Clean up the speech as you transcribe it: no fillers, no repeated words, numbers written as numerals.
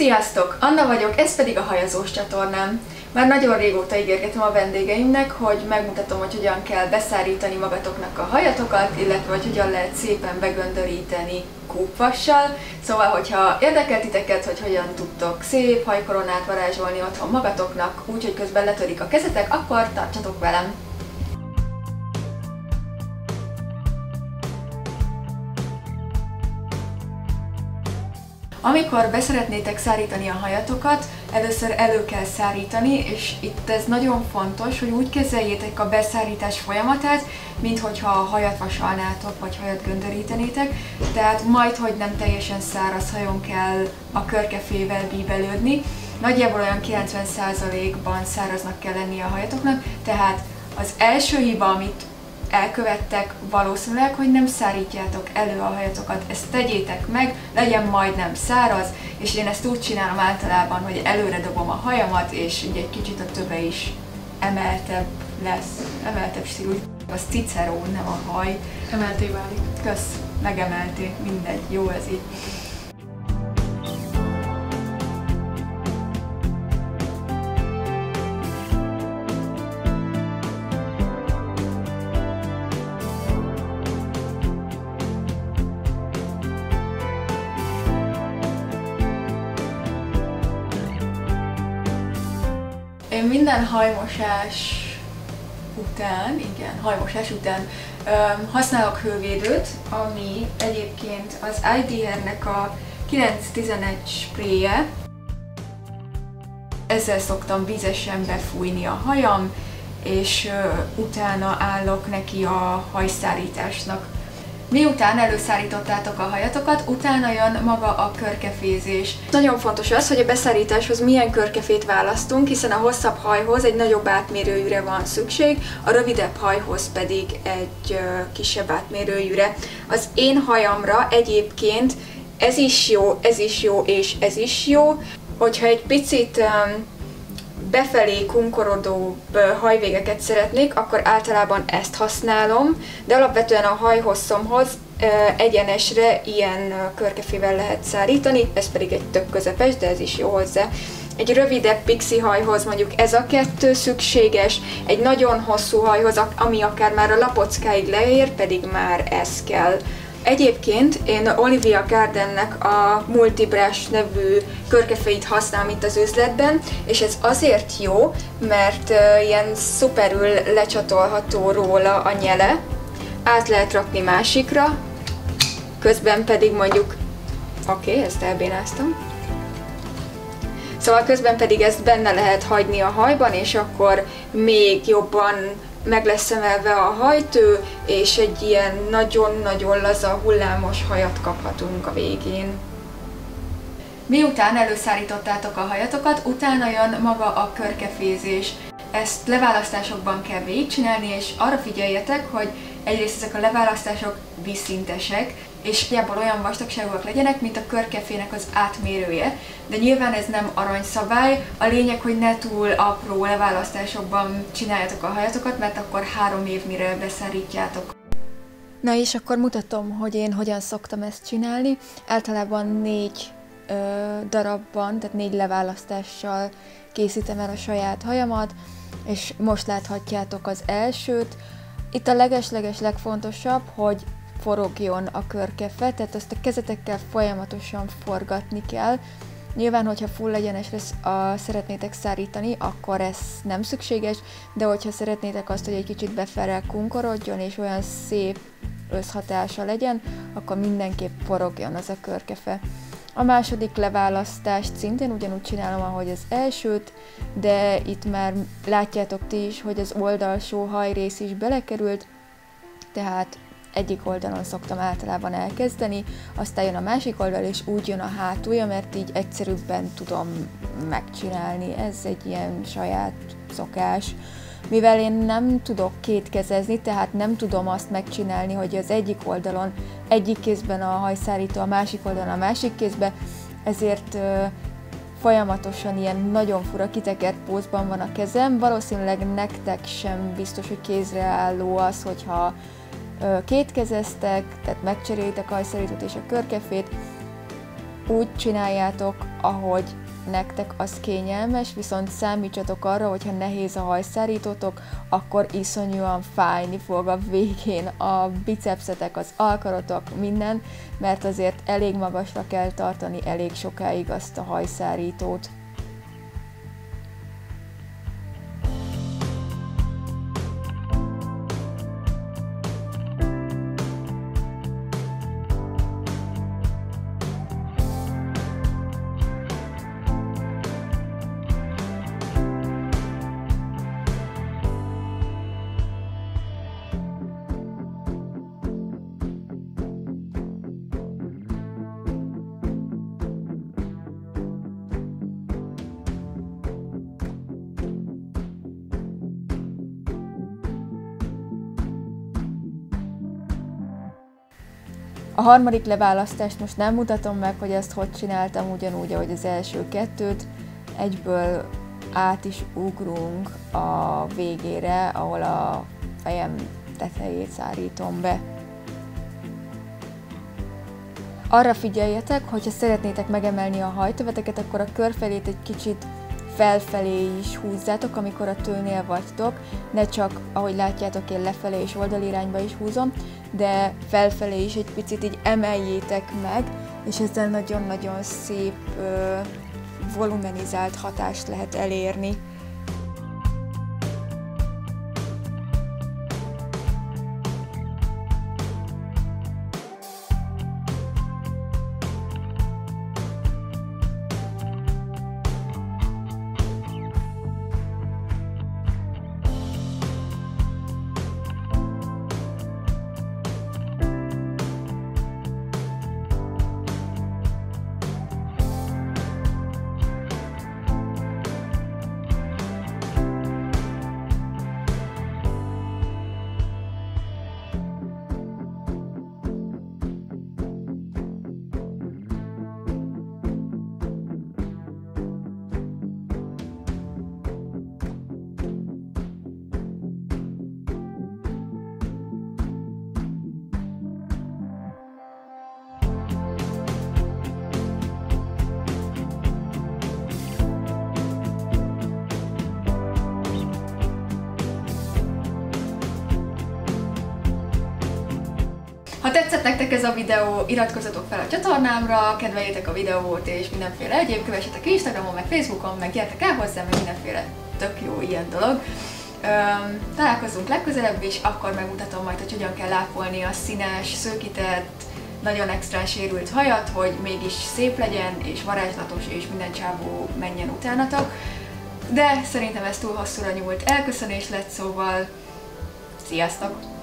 Sziasztok! Anna vagyok, ez pedig a Hajazós csatornám. Már nagyon régóta ígérgetem a vendégeimnek, hogy megmutatom, hogy hogyan kell beszárítani magatoknak a hajatokat, illetve hogy hogyan lehet szépen begöndöríteni kúpvassal. Szóval, hogyha érdekel titeket, hogy hogyan tudtok szép hajkoronát varázsolni otthon magatoknak, úgyhogy közben letörik a kezetek, akkor tartsatok velem! Amikor beszeretnétek szárítani a hajatokat, először elő kell szárítani, és itt ez nagyon fontos, hogy úgy kezeljétek a beszárítás folyamatát, minthogyha a hajat vasalnátok, vagy hajat göndörítenétek. Tehát majd, hogy nem teljesen száraz hajon kell a körkefével bíbelődni. Nagyjából olyan 90%-ban száraznak kell lennie a hajatoknak, tehát az első hiba, amit elkövettek, valószínűleg, hogy nem szárítjátok elő a hajatokat. Ezt tegyétek meg, legyen majdnem száraz, és én ezt úgy csinálom általában, hogy előre dobom a hajamat, és így egy kicsit a töve is emeltebb lesz, emeltebb stílus. Az Cicero, nem a haj. Emelté válik. Kösz, megemelté, mindegy, jó ez így. Én minden hajmosás után, használok hővédőt, ami egyébként az IDR-nek a 911 spréje. Ezzel szoktam vízesen befújni a hajam, és utána állok neki a hajszárításnak. Miután előszárítottátok a hajatokat, utána jön maga a körkefézés. Nagyon fontos az, hogy a beszárításhoz milyen körkefét választunk, hiszen a hosszabb hajhoz egy nagyobb átmérőjűre van szükség, a rövidebb hajhoz pedig egy kisebb átmérőjűre. Az én hajamra egyébként ez is jó és ez is jó. Hogyha egy picit befelé kunkorodóbb hajvégeket szeretnék, akkor általában ezt használom, de alapvetően a hajhosszomhoz egyenesre ilyen körkefével lehet szárítani, ez pedig egy tök közepes, de ez is jó hozzá. Egy rövidebb pixi hajhoz mondjuk ez a kettő szükséges, egy nagyon hosszú hajhoz, ami akár már a lapockáig leér, pedig már ez kell. Egyébként én Olivia Gardennek a Multibrush nevű körkeféit használom itt az üzletben, és ez azért jó, mert ilyen szuperül lecsatolható róla a nyele, át lehet rakni másikra, közben pedig mondjuk, ezt elbénáztam. Szóval közben pedig ezt benne lehet hagyni a hajban, és akkor még jobban meg lesz emelve a hajtő, és egy ilyen nagyon-nagyon laza, hullámos hajat kaphatunk a végén. Miután előszárítottátok a hajatokat, utána jön maga a körkefézés. Ezt leválasztásokban kell végigcsinálni, és arra figyeljetek, hogy egyrészt ezek a leválasztások vízszintesek, és nagyjából olyan vastagságúak legyenek, mint a körkefének az átmérője. De nyilván ez nem aranyszabály, a lényeg, hogy ne túl apró leválasztásokban csináljátok a hajatokat, mert akkor 3 év mire beszárítjátok. Na és akkor mutatom, hogy én hogyan szoktam ezt csinálni. Általában 4 darabban, tehát 4 leválasztással készítem el a saját hajamat, és most láthatjátok az elsőt. Itt a leges-leges legfontosabb, hogy forogjon a körkefe, tehát azt a kezetekkel folyamatosan forgatni kell. Nyilván, hogyha full egyenesre szeretnétek szárítani, akkor ez nem szükséges, de hogyha szeretnétek azt, hogy egy kicsit befelé kunkorodjon és olyan szép összhatása legyen, akkor mindenképp forogjon az a körkefe. A második leválasztást szintén ugyanúgy csinálom, ahogy az elsőt, de itt már látjátok ti is, hogy az oldalsó hajrész is belekerült, tehát egyik oldalon szoktam általában elkezdeni, aztán jön a másik oldal, és úgy jön a hátulja, mert így egyszerűbben tudom megcsinálni. Ez egy ilyen saját szokás. Mivel én nem tudok kétkezezni, tehát nem tudom azt megcsinálni, hogy az egyik oldalon egyik kézben a hajszárító, a másik oldalon a másik kézben, ezért folyamatosan ilyen nagyon fura kitekert pózban van a kezem. Valószínűleg nektek sem biztos, hogy kézre álló az, hogyha kétkezeztek, tehát megcserélitek a hajszárítót és a körkefét, úgy csináljátok, ahogy nektek az kényelmes, viszont számítsatok arra, hogyha nehéz a hajszárítótok, akkor iszonyúan fájni fog a végén a bicepszetek, az alkarotok, minden, mert azért elég magasra kell tartani elég sokáig azt a hajszárítót. A harmadik leválasztást most nem mutatom meg, hogy ezt hogy csináltam, ugyanúgy, ahogy az első kettőt. Egyből át is ugrunk a végére, ahol a fejem tetejét szárítom be. Arra figyeljetek, hogyha szeretnétek megemelni a hajtöveteket, akkor a körfelét egy kicsit felfelé is húzzátok, amikor a tőnél vagytok, ne csak, ahogy látjátok, én lefelé és oldalirányba is húzom, de felfelé is egy picit így emeljétek meg, és ezzel nagyon-nagyon szép volumenizált hatást lehet elérni. Ha tetszett nektek ez a videó, iratkozzatok fel a csatornámra, kedveljétek a videót és mindenféle egyéb, kövessetek Instagramon, meg Facebookon, meg gyertek el hozzám, meg mindenféle tök jó ilyen dolog. Találkozunk legközelebb is, akkor megmutatom majd, hogy hogyan kell ápolni a színes, szőkített, nagyon extrán sérült hajat, hogy mégis szép legyen, és varázslatos, és minden csávó menjen utánatok. De szerintem ez túl hosszúra nyúlt elköszönés lett, szóval sziasztok!